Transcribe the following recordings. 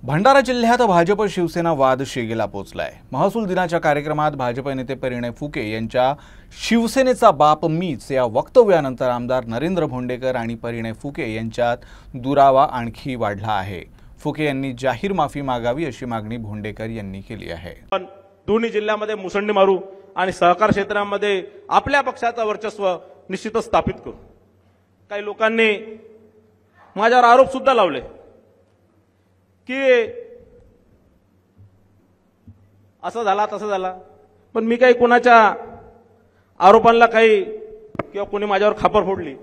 भंडारा जिल्ह्यात भाजप शिवसेना वाद शिगेला पोहोचलाय। महसूल दिनाच्या कार्यक्रमात भाजप नेते परिणय फुके यांच्या शिवसेनेचा बाप मीच या वक्तव्यानंतर आमदार नरेंद्र भोंडेकर आणि परिणय फुके यांच्यात दुरावा आणखी वाढला आहे। फुके यांनी जाहीर माफी मागावी अशी मागणी भोंडेकर यांनी केली आहे। पण दोन्ही जिल्ह्यामध्ये मुसंडी मारू आणि सहकार क्षेत्रामध्ये आपल्या पक्षाचं वर्चस्व निश्चितच स्थापित करू। काही लोकांनी माझ्यावर आरोप सुद्धा लावले की असं झाला तसं झाला, पण मी काही कोणाच्या आरोपांना काही किंवा कोणी माझ्यावर खापर फोडली,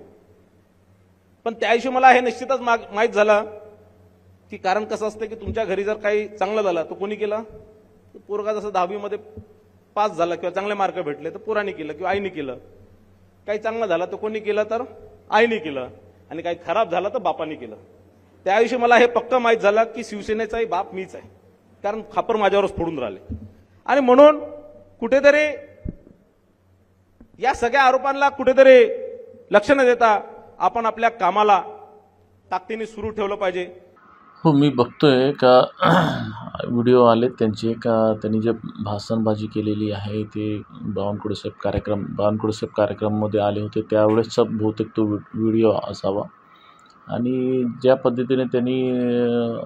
पण त्याविषयी मला हे निश्चितच माहित झालं की कारण कसं असतं की तुमच्या घरी जर काही चांगलं झालं तर कोणी केलं, पोरगा जसं 10वी मध्ये पास झाला किंवा चांगले मार्क भेटले तर पोराने केलं किंवा आईने केलं, काही चांगलं झालं तर कोणी केलं तर आईने केलं, आणि काही खराब झालं तर बापाने केलं। त्याविषयी मला हे पक्का माहित झालं की शिवसेनेचाही बाप मीच आहे, कारण खापर माझ्यावरच फोडून राहिले। आणि म्हणून कुठेतरी या सगळ्या आरोपांना कुठेतरी लक्ष न देता आपण आपल्या कामाला ताकदीने सुरू ठेवलं पाहिजे। हो, मी बघतोय का व्हिडिओ आले त्यांचे का त्यांनी जे भाषणबाजी केलेली आहे ते बावनकुळे साहेब कार्यक्रममध्ये आले होते त्यावेळेसचा बहुतेक तो व्हिडिओ असावा। आणि ज्या पद्धतीने त्यांनी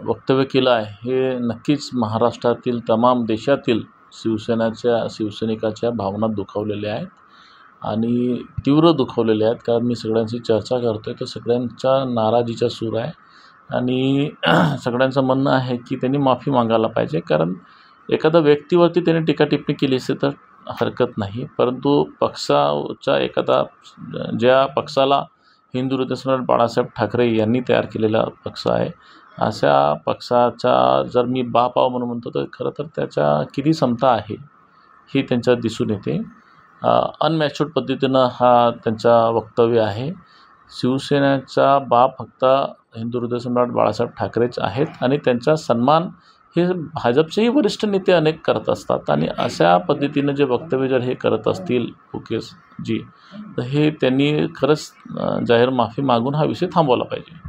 वक्तव्य केलं आहे हे नक्कीच महाराष्ट्रातील तमाम देशातील शिवसैनिकाच्या भावना दुखावलेल्या आहेत आणि तीव्र दुखावलेल्या आहेत। कारण मी सगळ्यांशी चर्चा करतोय तर सगळ्यांच्या नाराजीचा सूर आहे आणि सगळ्यांचं म्हणणं आहे की त्यांनी माफी मागायला पाहिजे। कारण एखाद्या व्यक्तीवरती त्यांनी टीका टिप्पणी केली असेल तर हरकत नाही, परंतु पक्षाच्या एखादा ज्या पक्षाला हिंदू हृदय सम्राट बाळासाहेब ठाकरे यांनी तयार केलेला पक्ष आहे अशा पक्षाचा जर मी बाप आहो म्हणून म्हणतो तर खरं तर त्याच्या किती क्षमता आहे ही त्यांच्यात दिसून येते। अनमॅच्युअर्ड पद्धतीनं हा त्यांचा वक्तव्य आहे। शिवसेनेचा बाप फक्त हिंदू हृदय सम्राट बाळासाहेब ठाकरेच आहेत आणि त्यांचा सन्मान हे भाजपचेही वरिष्ठ नेते अनेक करत असतात आणि अशा पद्धतीनं जे वक्तव्य जर हे करत असतील फुकेजी तर हे त्यांनी खरंच जाहीर माफी मागून हा विषय थांबवला पाहिजे।